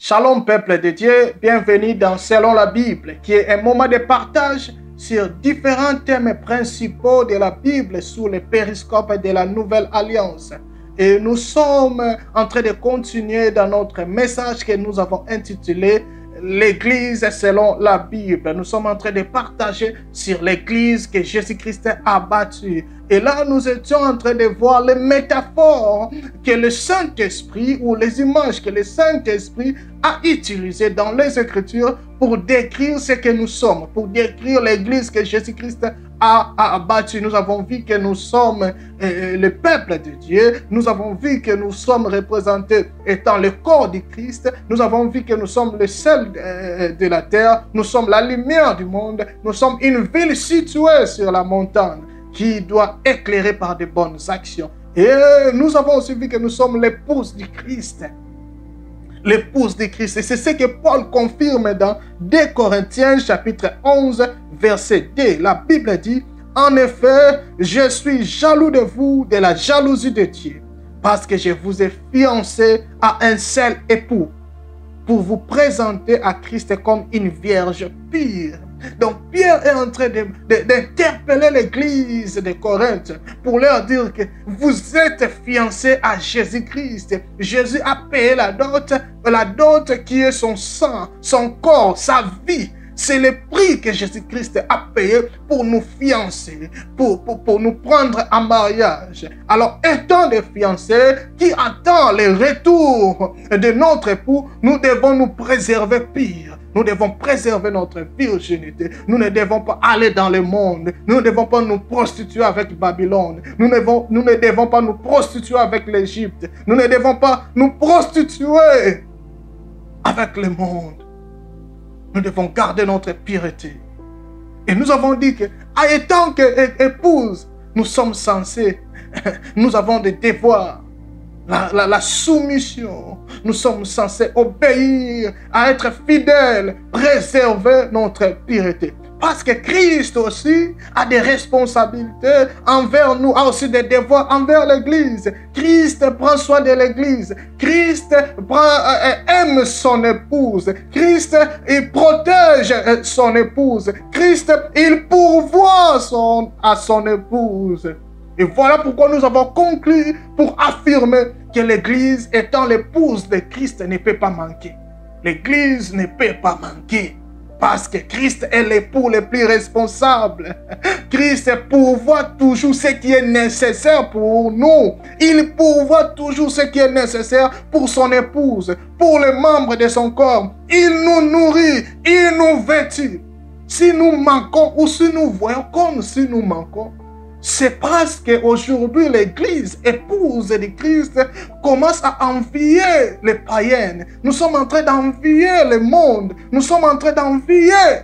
Shalom peuple de Dieu, bienvenue dans Selon la Bible, qui est un moment de partage sur différents thèmes principaux de la Bible sous le périscope de la Nouvelle Alliance. Et nous sommes en train de continuer dans notre message que nous avons intitulé L'Église selon la Bible. Nous sommes en train de partager sur l'Église que Jésus-Christ a bâtie. Et là, nous étions en train de voir les métaphores que le Saint-Esprit ou les images que le Saint-Esprit a utilisées dans les Écritures pour décrire ce que nous sommes, pour décrire l'Église que Jésus-Christ a bâtie. Nous avons vu que nous sommes le peuple de Dieu. Nous avons vu que nous sommes représentés étant le corps du Christ. Nous avons vu que nous sommes le sel de la terre. Nous sommes la lumière du monde. Nous sommes une ville située sur la montagne qui doit éclairer par de bonnes actions. Et nous avons aussi vu que nous sommes l'épouse du Christ. L'épouse du Christ. Et c'est ce que Paul confirme dans 2 Corinthiens chapitre 11 verset 2. La Bible dit, en effet, je suis jaloux de vous, de la jalousie de Dieu, parce que je vous ai fiancé à un seul époux, pour vous présenter à Christ comme une vierge pure. Donc Pierre est en train d'interpeller l'église de Corinthe pour leur dire que vous êtes fiancés à Jésus-Christ. Jésus a payé la dot qui est son sang, son corps, sa vie. C'est le prix que Jésus-Christ a payé pour nous fiancer, pour nous prendre en mariage. Alors, étant des fiancés qui attendent le retour de notre époux, nous devons nous préserver pire. Nous devons préserver notre virginité. Nous ne devons pas aller dans le monde. Nous ne devons pas nous prostituer avec Babylone. Nous ne devons pas nous prostituer avec l'Égypte. Nous ne devons pas nous prostituer avec le monde. Nous devons garder notre pureté. Et nous avons dit que, étant qu'épouse, nous sommes censés, nous avons des devoirs. La soumission, nous sommes censés obéir, à être fidèles, préserver notre pureté. Parce que Christ aussi a des responsabilités envers nous, a aussi des devoirs envers l'Église. Christ prend soin de l'Église. Christ aime son épouse. Christ, il protège son épouse. Christ, il pourvoit à son épouse. Et voilà pourquoi nous avons conclu pour affirmer que l'Église étant l'épouse de Christ ne peut pas manquer. L'Église ne peut pas manquer. Parce que Christ est l'époux le plus responsable. Christ pourvoit toujours ce qui est nécessaire pour nous. Il pourvoit toujours ce qui est nécessaire pour son épouse, pour les membres de son corps. Il nous nourrit, il nous vêtit. Si nous manquons ou si nous voyons comme si nous manquons, c'est parce qu'aujourd'hui, l'Église, épouse de Christ, commence à envier les païennes. Nous sommes en train d'envier le monde. Nous sommes en train d'envier,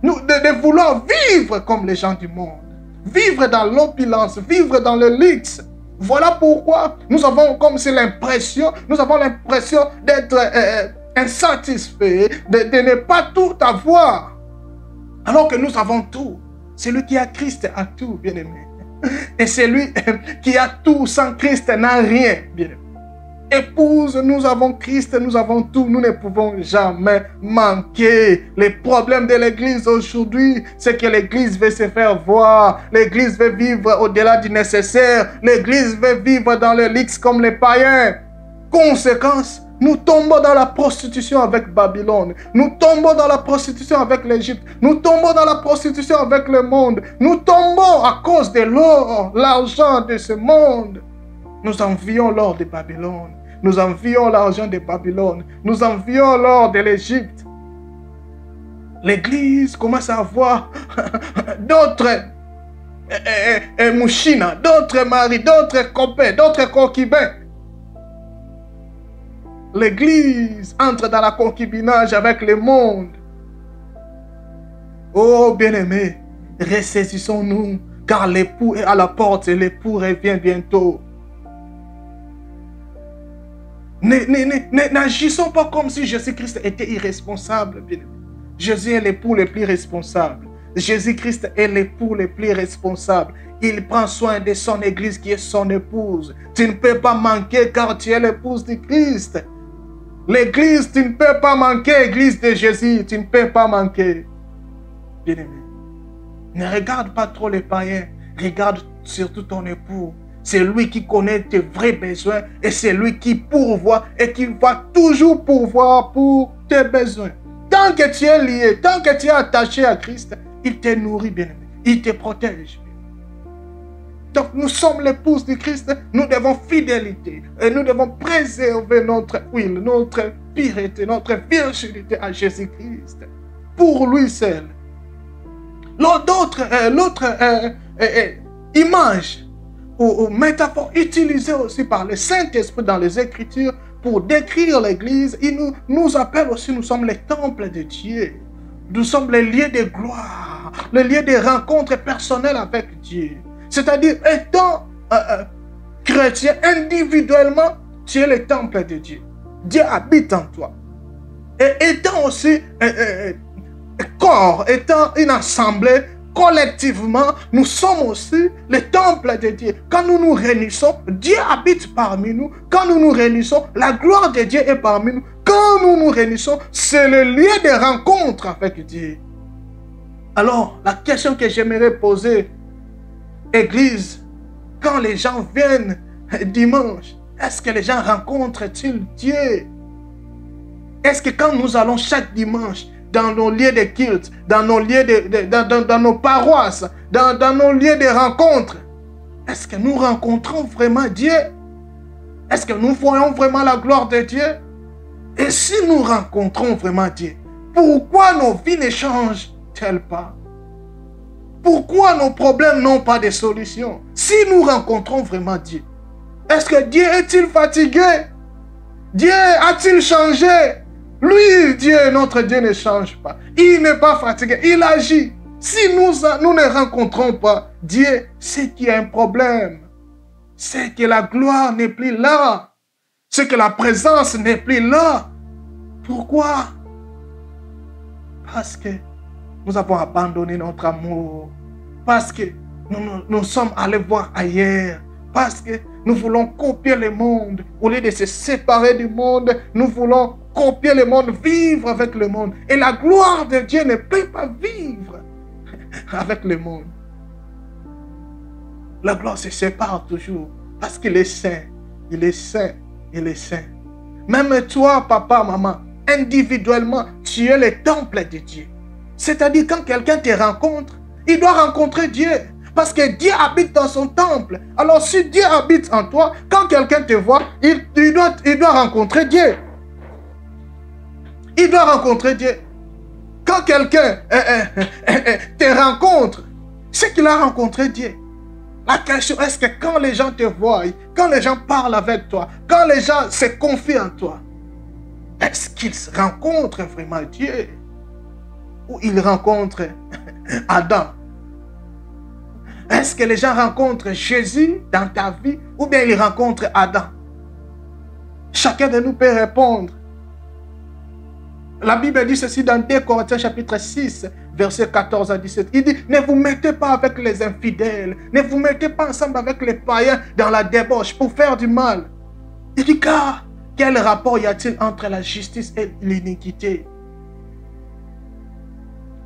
de vouloir vivre comme les gens du monde. Vivre dans l'opulence, vivre dans le luxe. Voilà pourquoi nous avons comme si l'impression, d'être insatisfaits, de ne pas tout avoir. Alors que nous avons tout. Celui qui a Christ a tout, bien-aimé. Et celui qui a tout sans Christ n'a rien, bien-aimé. Épouse, nous avons Christ, nous avons tout, nous ne pouvons jamais manquer. Les problèmes de l'Église aujourd'hui, c'est que l'Église veut se faire voir. L'Église veut vivre au-delà du nécessaire. L'Église veut vivre dans le luxe comme les païens. Conséquence, nous tombons dans la prostitution avec Babylone. Nous tombons dans la prostitution avec l'Égypte. Nous tombons dans la prostitution avec le monde. Nous tombons à cause de l'or, l'argent de ce monde. Nous envions l'or de Babylone. Nous envions l'argent de Babylone. Nous envions l'or de l'Égypte. L'Église commence à avoir d'autres mouchinas, d'autres maris, d'autres copains, d'autres concubins. L'Église entre dans la concubinage avec le monde. Oh bien-aimés, ressaisissons-nous, car l'époux est à la porte et l'époux revient bientôt. N'agissons pas comme si Jésus-Christ était irresponsable, bien-aimés. Jésus est l'époux le plus responsable. Jésus-Christ est l'époux le plus responsable. Il prend soin de son église qui est son épouse. Tu ne peux pas manquer car tu es l'épouse de Christ. L'église, tu ne peux pas manquer. L'église de Jésus, tu ne peux pas manquer. Bien-aimé, ne regarde pas trop les païens. Regarde surtout ton époux. C'est lui qui connaît tes vrais besoins et c'est lui qui pourvoit et qui va toujours pourvoir pour tes besoins. Tant que tu es lié, tant que tu es attaché à Christ, il te nourrit, bien-aimé. Il te protège. Donc nous sommes l'épouse de Christ, nous devons fidélité et nous devons préserver notre huile, notre pureté, notre virginité à Jésus-Christ. Pour lui seul. L'autre image ou métaphore utilisée aussi par le Saint-Esprit dans les Écritures pour décrire l'Église, il nous appelle aussi, nous sommes les temples de Dieu. Nous sommes les lieux de gloire, les lieux de rencontres personnelles avec Dieu. C'est-à-dire, étant chrétien individuellement, tu es le temple de Dieu. Dieu habite en toi. Et étant aussi corps, étant une assemblée, collectivement, nous sommes aussi le temple de Dieu. Quand nous nous réunissons, Dieu habite parmi nous. Quand nous nous réunissons, la gloire de Dieu est parmi nous. Quand nous nous réunissons, c'est le lieu de rencontre avec Dieu. Alors, la question que j'aimerais poser, Église, quand les gens viennent dimanche, est-ce que les gens rencontrent-ils Dieu? Est-ce que quand nous allons chaque dimanche dans nos lieux de culte, dans nos lieux dans nos paroisses, dans nos lieux de rencontres, est-ce que nous rencontrons vraiment Dieu? Est-ce que nous voyons vraiment la gloire de Dieu? Et si nous rencontrons vraiment Dieu, pourquoi nos vies ne changent-elles pas? Pourquoi nos problèmes n'ont pas de solution? Si nous rencontrons vraiment Dieu, est-ce que Dieu est-il fatigué? Dieu a-t-il changé? Lui, Dieu, notre Dieu ne change pas. Il n'est pas fatigué, il agit. Si nous ne rencontrons pas Dieu, c'est qu'il y a un problème. C'est que la gloire n'est plus là. C'est que la présence n'est plus là. Pourquoi? Parce que nous avons abandonné notre amour. Parce que nous sommes allés voir ailleurs. Parce que nous voulons copier le monde. Au lieu de se séparer du monde, nous voulons copier le monde, vivre avec le monde. Et la gloire de Dieu ne peut pas vivre avec le monde. La gloire se sépare toujours. Parce qu'il est saint. Il est saint. Il est saint. Même toi, papa, maman, individuellement, tu es le temple de Dieu. C'est-à-dire quand quelqu'un te rencontre, il doit rencontrer Dieu. Parce que Dieu habite dans son temple. Alors si Dieu habite en toi, quand quelqu'un te voit, il doit rencontrer Dieu. Il doit rencontrer Dieu. Quand quelqu'un te rencontre, c'est qu'il a rencontré Dieu. La question est-ce que quand les gens te voient, quand les gens parlent avec toi, quand les gens se confient en toi, est-ce qu'ils rencontrent vraiment Dieu? Ou ils rencontrent Adam? Est-ce que les gens rencontrent Jésus dans ta vie ou bien ils rencontrent Adam? Chacun de nous peut répondre. La Bible dit ceci dans 2 Corinthiens chapitre 6, versets 14 à 17. Il dit, ne vous mettez pas avec les infidèles, ne vous mettez pas ensemble avec les païens dans la débauche pour faire du mal. Il dit, car quel rapport y a-t-il entre la justice et l'iniquité?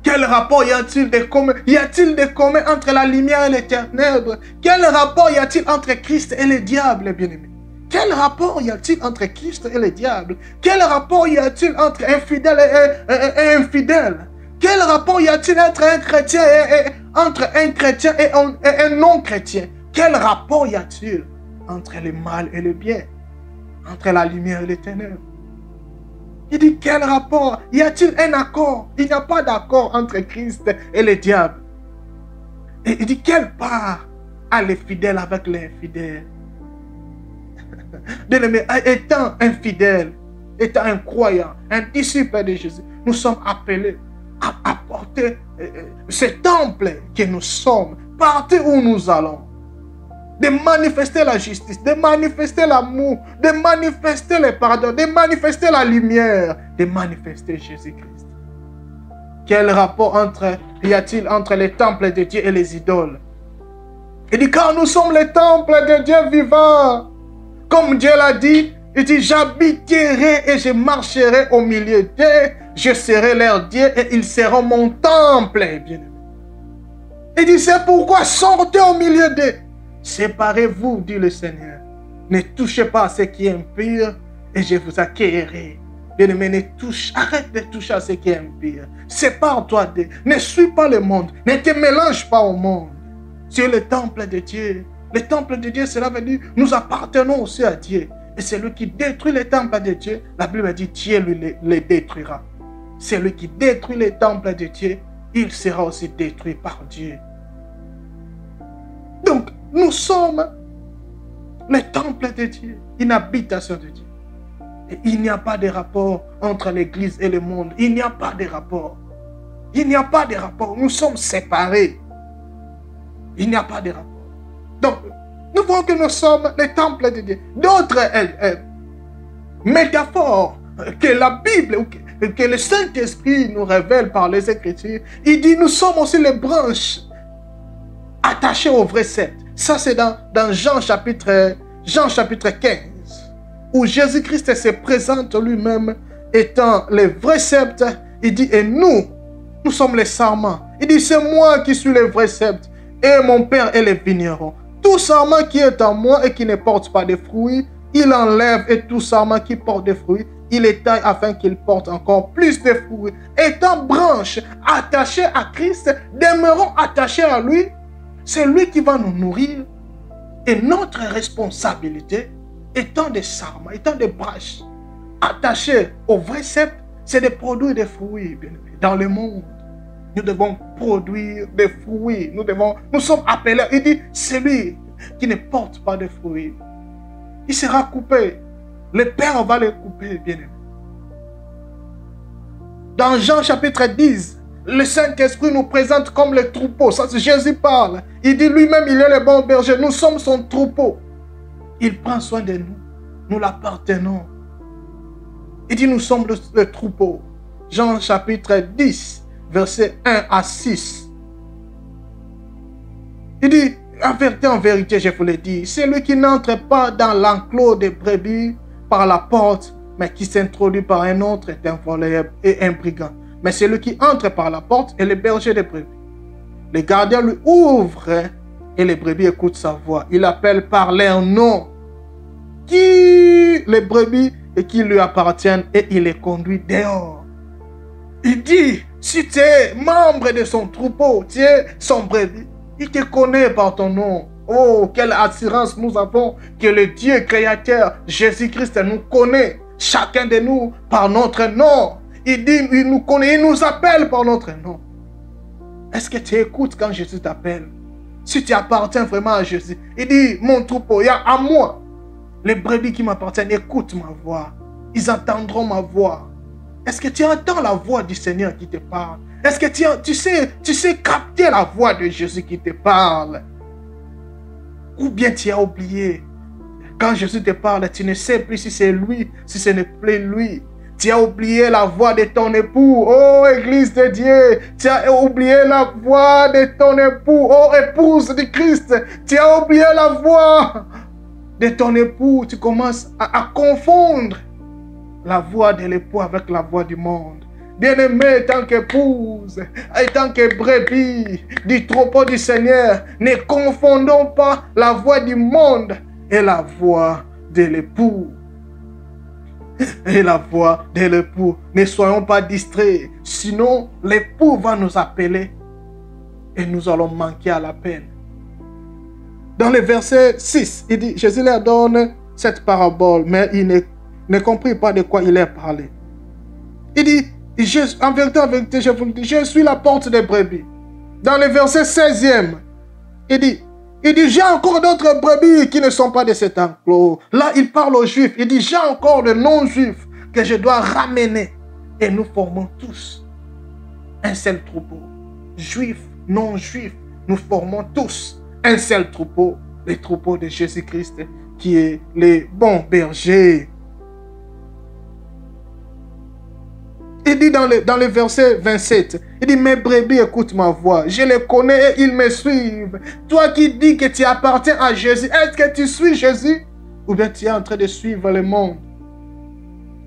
Quel rapport y a-t-il de commun? Y a-t-il de commun entre la lumière et les ténèbres? Quel rapport y a-t-il entre Christ et le diable, bien-aimé? Quel rapport y a-t-il entre Christ et le diable? Quel rapport y a-t-il entre un fidèle et infidèle? Quel rapport y a-t-il entre un chrétien et un non-chrétien? Quel rapport y a-t-il entre le mal et le bien? Entre la lumière et les ténèbres? Il dit, quel rapport? Y a-t-il un accord? Il n'y a pas d'accord entre Christ et le diable. Et il dit, quelle part a le fidèle avec l'infidèle? Bien-aimé, étant infidèle, étant un croyant, un disciple de Jésus, nous sommes appelés à apporter ce temple que nous sommes, partout où nous allons, de manifester la justice, de manifester l'amour, de manifester le pardon, de manifester la lumière, de manifester Jésus-Christ. Quel rapport y a-t-il entre les temples de Dieu et les idoles? Il dit, car nous sommes les temples de Dieu vivant. Comme Dieu l'a dit, Il dit, j'habiterai et je marcherai au milieu d'eux, je serai leur Dieu et ils seront mon temple, bien-aimé. Il dit, c'est pourquoi sortez au milieu d'eux. Séparez-vous, dit le Seigneur. Ne touchez pas à ce qui est impur et je vous accueillerai. Bien-aimé, arrête de toucher à ce qui est impur. Sépare-toi d'eux. Ne suis pas le monde. Ne te mélange pas au monde. C'est le temple de Dieu. Le temple de Dieu, cela veut dire nous appartenons aussi à Dieu. Et celui qui détruit le temple de Dieu, la Bible dit Dieu lui le détruira. Celui qui détruit le temple de Dieu, il sera aussi détruit par Dieu. Donc, nous sommes le temple de Dieu, une habitation de Dieu. Et il n'y a pas de rapport entre l'Église et le monde. Il n'y a pas de rapport. Il n'y a pas de rapport. Nous sommes séparés. Il n'y a pas de rapport. Donc, nous voyons que nous sommes le temple de Dieu. D'autres métaphores que la Bible ou que le Saint-Esprit nous révèle par les Écritures, il dit nous sommes aussi les branches attachées au vrai sceptre. Ça, c'est dans Jean chapitre 15, où Jésus-Christ se présente lui-même étant le vrai sceptre. Il dit, et nous sommes les sarments. Il dit, c'est moi qui suis le vrai sceptre, et mon Père est le vigneron. Tout sarment qui est en moi et qui ne porte pas de fruits, il enlève, et tout sarment qui porte des fruits, il les taille afin qu'il porte encore plus de fruits. Étant branches attachées à Christ, demeurons attachés à lui. C'est lui qui va nous nourrir. Et notre responsabilité, étant des sarments, étant des branches attachées au vrai sceptre, c'est de produire des fruits, bien aimé. Dans le monde, nous devons produire des fruits. Nous sommes appelés. Il dit, celui qui ne porte pas de fruits, il sera coupé. Le Père va le couper, bien aimé. Dans Jean chapitre 10, le Saint-Esprit nous présente comme le troupeau. Ça, Jésus parle. Il dit lui-même, il est le bon berger. Nous sommes son troupeau. Il prend soin de nous. Nous l'appartenons. Il dit, nous sommes le troupeau. Jean chapitre 10, versets 1 à 6. Il dit, en vérité, je vous le dis, celui qui n'entre pas dans l'enclos des brebis par la porte, mais qui s'introduit par un autre est un voleur et un brigand. Mais celui qui entre par la porte est le berger des brebis. Le gardien lui ouvre et les brebis écoutent sa voix. Il appelle par leur nom les brebis et qui lui appartiennent et il les conduit dehors. Il dit, si tu es membre de son troupeau, tu es son brebis, il te connaît par ton nom. Oh, quelle assurance nous avons que le Dieu créateur, Jésus-Christ, nous connaît, chacun de nous, par notre nom. Il dit, il nous connaît, il nous appelle par notre nom. Est-ce que tu écoutes quand Jésus t'appelle? Si tu appartiens vraiment à Jésus, il dit, mon troupeau, il y a à moi. Les brebis qui m'appartiennent, écoute ma voix. Ils entendront ma voix. Est-ce que tu entends la voix du Seigneur qui te parle? Est-ce que tu sais capter la voix de Jésus qui te parle? Ou bien tu as oublié? Quand Jésus te parle, tu ne sais plus si c'est lui, si ce n'est plus lui. Tu as oublié la voix de ton époux. Oh, Église de Dieu. Tu as oublié la voix de ton époux. Oh, épouse de Christ. Tu as oublié la voix de ton époux. Tu commences à confondre la voix de l'époux avec la voix du monde. Bien-aimé, tant qu'épouse et tant que brebis du troupeau du Seigneur, ne confondons pas la voix du monde et la voix de l'époux. Et la voix de l'époux. Ne soyons pas distraits, sinon l'époux va nous appeler et nous allons manquer à l'appel. Dans le verset 6, il dit, Jésus leur donne cette parabole, mais il ne comprit pas de quoi il est parlé. Il dit, en vérité, je vous le dis, je suis la porte des brebis. Dans le verset 16e, il dit, j'ai encore d'autres brebis qui ne sont pas de cet enclos. Là, il parle aux Juifs. Il dit, j'ai encore de non-Juifs que je dois ramener. Et nous formons tous un seul troupeau. Juifs, non-Juifs, nous formons tous un seul troupeau. Le troupeau de Jésus-Christ qui est le bon berger. Il dit dans le verset 27, il dit, mes brebis écoutent ma voix, je les connais et ils me suivent. Toi qui dis que tu appartiens à Jésus, est-ce que tu suis Jésus? Ou bien tu es en train de suivre le monde?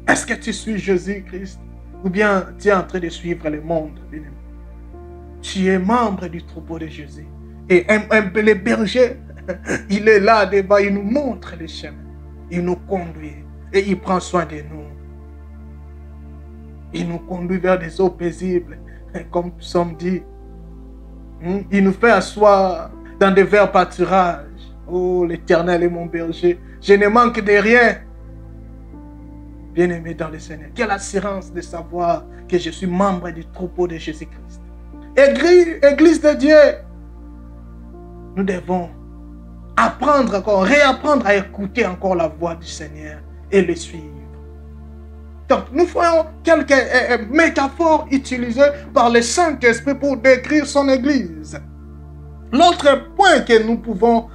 Est-ce que tu suis Jésus-Christ? Ou bien tu es en train de suivre le monde? Tu es membre du troupeau de Jésus. Et le berger, il est là devant, il nous montre les chemins. Il nous conduit et il prend soin de nous. Il nous conduit vers des eaux paisibles, comme Psaume dit. Il nous fait asseoir dans des verts pâturages. Oh, l'Éternel est mon berger. Je ne manque de rien. Bien-aimé dans le Seigneur, quelle assurance de savoir que je suis membre du troupeau de Jésus-Christ. Église de Dieu, nous devons apprendre encore, réapprendre à écouter encore la voix du Seigneur et le suivre. Donc, nous voyons quelques métaphores utilisées par le Saint-Esprit pour décrire son Église. L'autre point que nous pouvons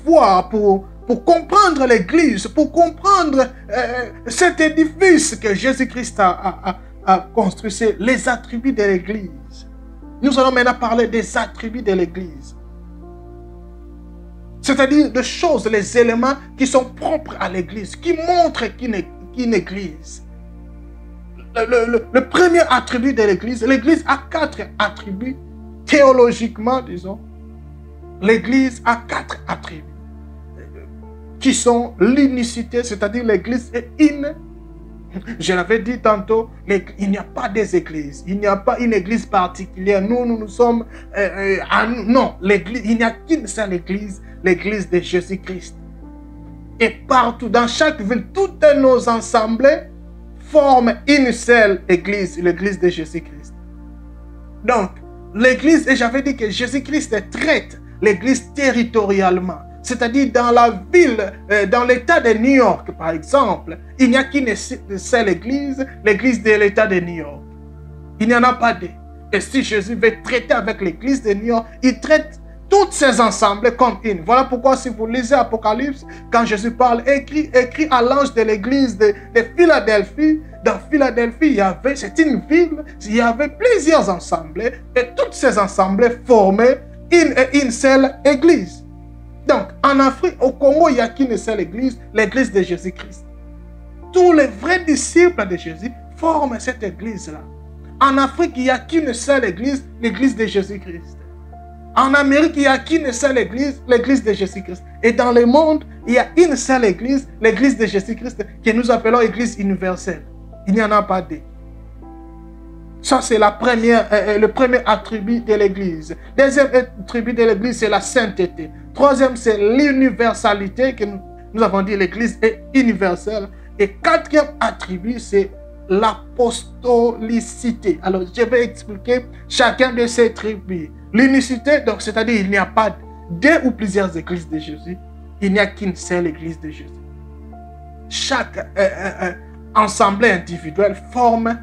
voir pour comprendre l'Église, pour comprendre cet édifice que Jésus-Christ a construit, c'est les attributs de l'Église. Nous allons maintenant parler des attributs de l'Église. C'est-à-dire des choses, les éléments qui sont propres à l'Église, qui montrent qu'une Église. Le premier attribut de l'Église a 4 attributs, théologiquement, disons. L'Église a 4 attributs qui sont l'unicité, c'est-à-dire l'Église est une. Je l'avais dit tantôt, il n'y a pas des églises, il n'y a pas une église particulière. Nous sommes... non, l'église, il n'y a qu'une seule église, l'église de Jésus-Christ. Et partout, dans chaque ville, toutes nos assemblées forment une seule église, l'église de Jésus-Christ. Donc, l'église, et j'avais dit que Jésus-Christ traite l'église territorialement. C'est-à-dire dans la ville, dans l'état de New York, par exemple, il n'y a qu'une seule église, l'église de l'état de New York. Il n'y en a pas deux. Et si Jésus veut traiter avec l'église de New York, il traite toutes ces ensembles comme une. Voilà pourquoi si vous lisez Apocalypse, quand Jésus parle, écrit à l'ange de l'église de Philadelphie, dans Philadelphie, c'est une ville, il y avait plusieurs ensembles, et toutes ces ensembles formaient une seule église. Donc, en Afrique, au Congo, il n'y a qu'une seule église, l'église de Jésus-Christ. Tous les vrais disciples de Jésus forment cette église-là. En Afrique, il n'y a qu'une seule église, l'église de Jésus-Christ. En Amérique, il n'y a qu'une seule église, l'église de Jésus-Christ. Et dans le monde, il y a une seule église, l'église de Jésus-Christ, que nous appelons église universelle. Il n'y en a pas deux. Ça, c'est le premier attribut de l'église. Deuxième attribut de l'église, c'est la sainteté. Troisième, c'est l'universalité, que nous avons dit l'église est universelle. Et quatrième attribut, c'est l'apostolicité. Alors, je vais expliquer chacun de ces attributs. L'unicité, donc, c'est-à-dire il n'y a pas deux ou plusieurs églises de Jésus. Il n'y a qu'une seule église de Jésus. Chaque assemblée individuelle forme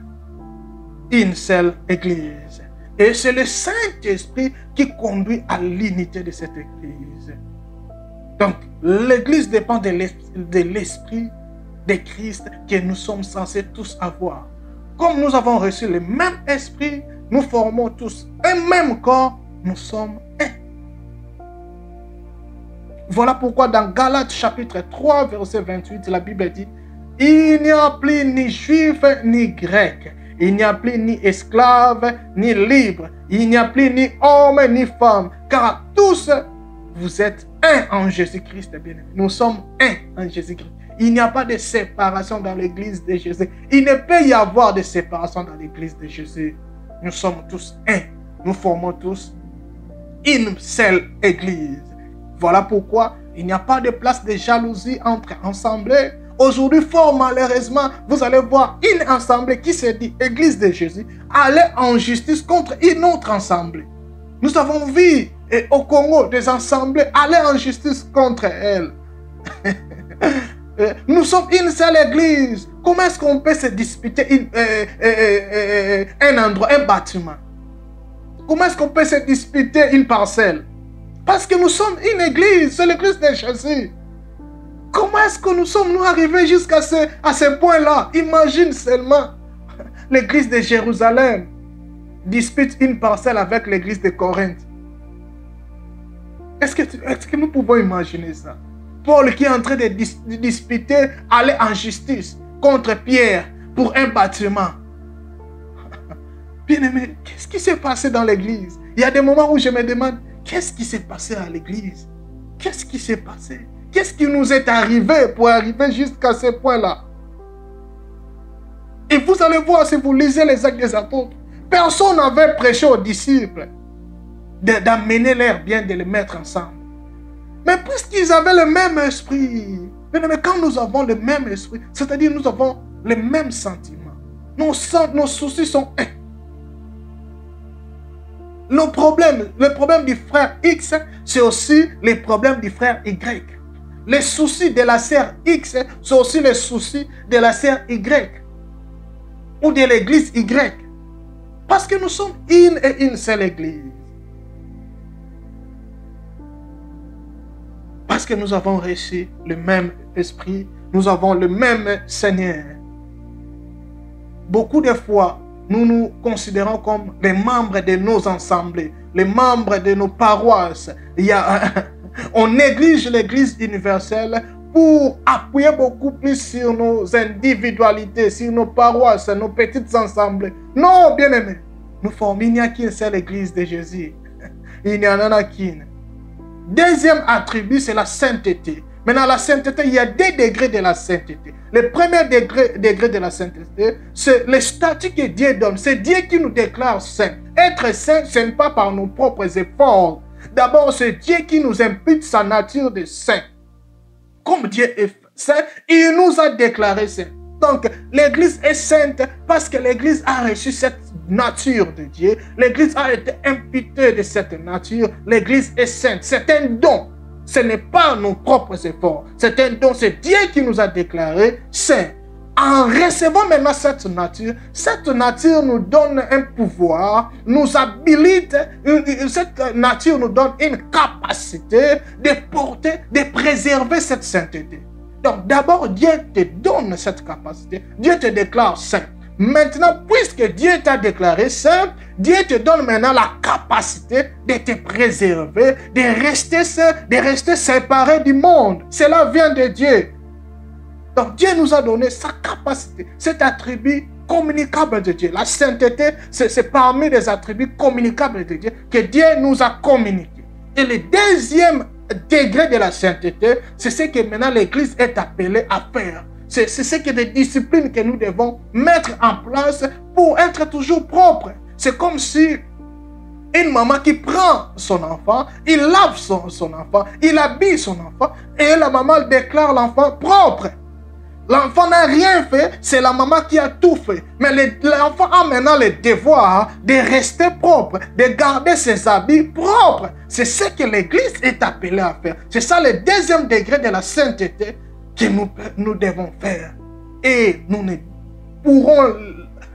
une seule église. Et c'est le Saint-Esprit qui conduit à l'unité de cette église. Donc, l'église dépend de l'esprit de Christ que nous sommes censés tous avoir. Comme nous avons reçu le même esprit, nous formons tous un même corps, nous sommes un. Voilà pourquoi dans Galates chapitre 3, verset 28, la Bible dit: il n'y a plus ni juif ni grec. Il n'y a plus ni esclave, ni libre. Il n'y a plus ni homme, ni femme. Car tous, vous êtes un en Jésus-Christ. Nous sommes un en Jésus-Christ. Il n'y a pas de séparation dans l'église de Jésus. Il ne peut y avoir de séparation dans l'église de Jésus. Nous sommes tous un. Nous formons tous une seule église. Voilà pourquoi il n'y a pas de place de jalousie entre assemblées. Aujourd'hui, fort malheureusement, vous allez voir une assemblée qui se dit Église de Jésus aller en justice contre une autre assemblée. Nous avons vu au Congo des assemblées aller en justice contre elles. Nous sommes une seule église. Comment est-ce qu'on peut se disputer un endroit, un bâtiment? Comment est-ce qu'on peut se disputer une parcelle? Parce que nous sommes une église, c'est l'église de Jésus. Comment est-ce que nous sommes arrivés jusqu'à ce point-là? Imagine seulement l'église de Jérusalem dispute une parcelle avec l'église de Corinthe. Est-ce que nous pouvons imaginer ça? Paul qui est en train de disputer, aller en justice contre Pierre pour un bâtiment. Bien-aimé, qu'est-ce qui s'est passé dans l'église? Il y a des moments où je me demande, qu'est-ce qui s'est passé à l'église? Qu'est-ce qui s'est passé? Qu'est-ce qui nous est arrivé pour arriver jusqu'à ce point-là? Et vous allez voir, si vous lisez les Actes des Apôtres, personne n'avait prêché aux disciples d'amener l'air bien, de les mettre ensemble. Mais puisqu'ils avaient le même esprit, mais quand nous avons le même esprit, c'est-à-dire nous avons les mêmes sentiments, nos soucis sont un. Le problème du frère X, c'est aussi les problèmes du frère Y. Les soucis de la sœur X, c'est aussi les soucis de la sœur Y. Ou de l'église Y. Parce que nous sommes une et une seule église. Parce que nous avons reçu le même esprit, nous avons le même Seigneur. Beaucoup de fois, nous nous considérons comme les membres de nos assemblées, les membres de nos paroisses. On néglige l'église universelle pour appuyer beaucoup plus sur nos individualités, sur nos paroisses, nos petites assemblées. Non, bien-aimés, nous formons, il n'y a qu'une seule église de Jésus. Il n'y en a qu'une. Deuxième attribut, c'est la sainteté. Maintenant, la sainteté, il y a des degrés de la sainteté. Le premier degré de la sainteté, c'est le statut que Dieu donne. C'est Dieu qui nous déclare saints. Être saint, ce n'est pas par nos propres efforts. D'abord, c'est Dieu qui nous impute sa nature de saint. Comme Dieu est saint, il nous a déclaré saints. Donc, l'Église est sainte parce que l'Église a reçu cette nature de Dieu. L'Église a été imputée de cette nature. L'Église est sainte. C'est un don. Ce n'est pas nos propres efforts. C'est un don. C'est Dieu qui nous a déclaré saints. En recevant maintenant cette nature nous donne un pouvoir, nous habilite, cette nature nous donne une capacité de porter, de préserver cette sainteté. Donc d'abord, Dieu te donne cette capacité. Dieu te déclare saint. Maintenant, puisque Dieu t'a déclaré saint, Dieu te donne maintenant la capacité de te préserver, de rester saint, de rester séparé du monde. Cela vient de Dieu. Donc Dieu nous a donné sa capacité, cet attribut communicable de Dieu. La sainteté, c'est parmi les attributs communicables de Dieu que Dieu nous a communiqué. Et le deuxième degré de la sainteté, c'est ce que maintenant l'Église est appelée à faire. C'est ce que des disciplines que nous devons mettre en place pour être toujours propres. C'est comme si une maman qui prend son enfant, il lave son enfant, il habille son enfant et la maman déclare l'enfant propre. L'enfant n'a rien fait, c'est la maman qui a tout fait. Mais l'enfant a maintenant le devoir de rester propre, de garder ses habits propres. C'est ce que l'Église est appelée à faire. C'est ça le deuxième degré de la sainteté que nous devons faire. Et nous ne pourrons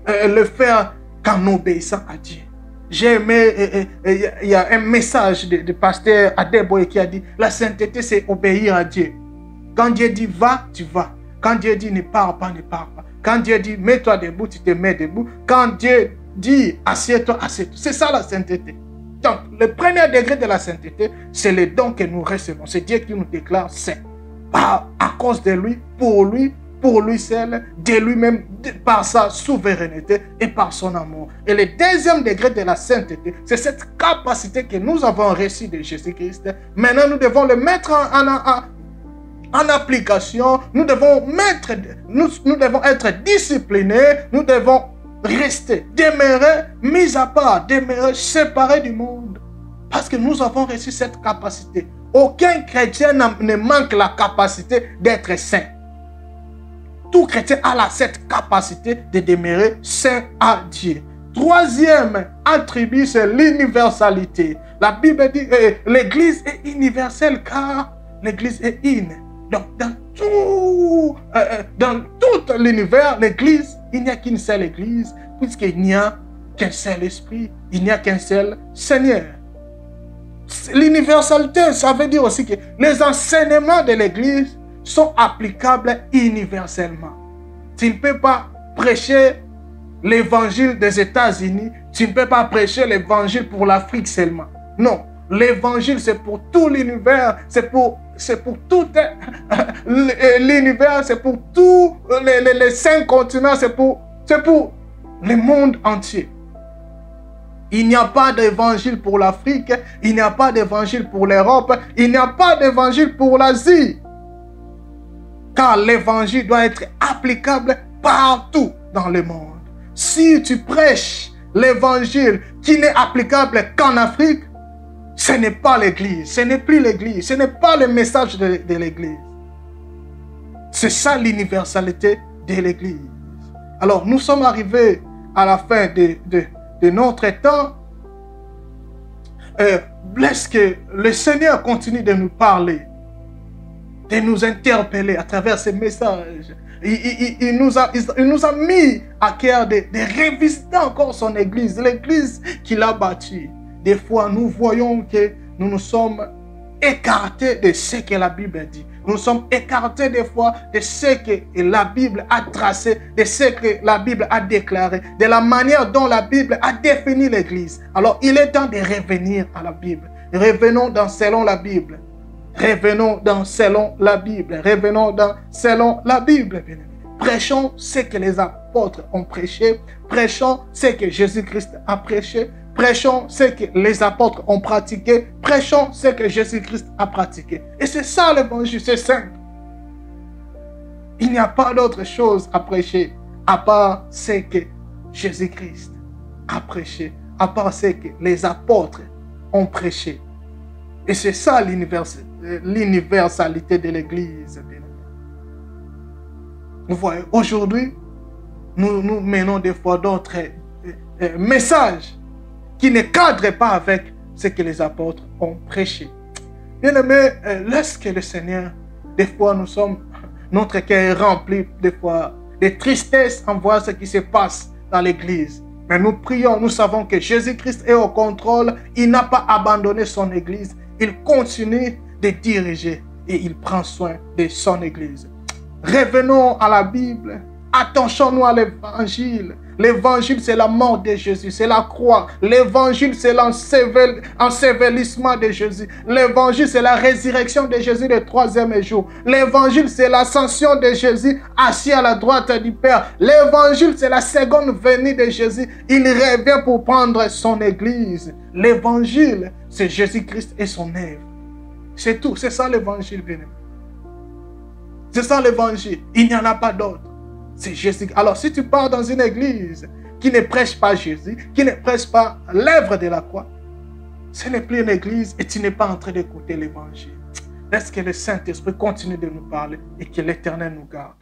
le faire qu'en obéissant à Dieu. J'ai aimé, il y a un message de pasteur Adeboye qui a dit, la sainteté c'est obéir à Dieu. Quand Dieu dit va, tu vas. Quand Dieu dit ne pars pas, ne pars pas. Quand Dieu dit mets-toi debout, tu te mets debout. Quand Dieu dit assieds-toi, assieds-toi. C'est ça la sainteté. Donc, le premier degré de la sainteté, c'est le don que nous recevons. C'est Dieu qui nous déclare saints. À cause de lui, pour lui seul, de lui-même, par sa souveraineté et par son amour. Et le deuxième degré de la sainteté, c'est cette capacité que nous avons reçue de Jésus-Christ. Maintenant, nous devons le mettre en application. Nous devons être disciplinés. Nous devons rester, demeurer mis à part, demeurer séparés du monde. Parce que nous avons reçu cette capacité. Aucun chrétien ne manque la capacité d'être saint. Tout chrétien a cette capacité de demeurer saint à Dieu. Troisième attribut, c'est l'universalité. La Bible dit que l'Église est universelle car l'Église est une. Donc, dans tout l'univers, l'Église, il n'y a qu'une seule Église, puisqu'il n'y a qu'un seul Esprit, il n'y a qu'un seul Seigneur. L'universalité, ça veut dire aussi que les enseignements de l'Église sont applicables universellement. Tu ne peux pas prêcher l'évangile des États-Unis, tu ne peux pas prêcher l'évangile pour l'Afrique seulement. Non, l'évangile c'est pour tout l'univers, c'est pour c'est pour tout l'univers, c'est pour tous les 5 continents, c'est pour le monde entier. Il n'y a pas d'évangile pour l'Afrique, il n'y a pas d'évangile pour l'Europe, il n'y a pas d'évangile pour l'Asie. Car l'évangile doit être applicable partout dans le monde. Si tu prêches l'évangile qui n'est applicable qu'en Afrique, ce n'est pas l'église, ce n'est plus l'église, ce n'est pas le message de l'église. C'est ça l'universalité de l'église. Alors nous sommes arrivés à la fin de notre temps. Laisse que le Seigneur continue de nous parler, de nous interpeller à travers ces messages. Il nous a mis à cœur de révisiter encore son église, l'église qu'il a bâtie. Des fois, nous voyons que nous nous sommes écartés de ce que la Bible dit. Nous sommes écartés des fois de ce que la Bible a tracé, de ce que la Bible a déclaré, de la manière dont la Bible a défini l'église. Alors, il est temps de revenir à la Bible. Revenons dans selon la Bible. Revenons dans selon la Bible. Revenons dans selon la Bible. Prêchons ce que les apôtres ont prêché. Prêchons ce que Jésus-Christ a prêché. Prêchons ce que les apôtres ont pratiqué. Prêchons ce que Jésus-Christ a pratiqué. Et c'est ça l'évangile, c'est simple. Il n'y a pas d'autre chose à prêcher à part ce que Jésus-Christ a prêché, à part ce que les apôtres ont prêché. Et c'est ça l'universalité de l'Église. Vous voyez, aujourd'hui, nous menons des fois d'autres messages qui ne cadrent pas avec ce que les apôtres ont prêché. Bien-aimés, lorsque le Seigneur, des fois notre cœur est rempli des fois de tristesse en voyant ce qui se passe dans l'Église. Mais nous prions, nous savons que Jésus-Christ est au contrôle, il n'a pas abandonné son Église, il continue de diriger et il prend soin de son Église. Revenons à la Bible, attachons-nous à l'Évangile. L'Évangile, c'est la mort de Jésus, c'est la croix. L'Évangile, c'est l'ensevelissement de Jésus. L'Évangile, c'est la résurrection de Jésus le 3e jour. L'Évangile, c'est l'ascension de Jésus assis à la droite du Père. L'Évangile, c'est la seconde venue de Jésus. Il revient pour prendre son Église. L'Évangile, c'est Jésus-Christ et son œuvre. C'est tout, c'est ça l'Évangile, bien aimé. C'est ça l'Évangile, il n'y en a pas d'autre. C'est Jésus. Alors si tu pars dans une église qui ne prêche pas Jésus, qui ne prêche pas l'œuvre de la croix, ce n'est plus une église et tu n'es pas en train d'écouter l'évangile. Laisse que le Saint-Esprit continue de nous parler et que l'Éternel nous garde.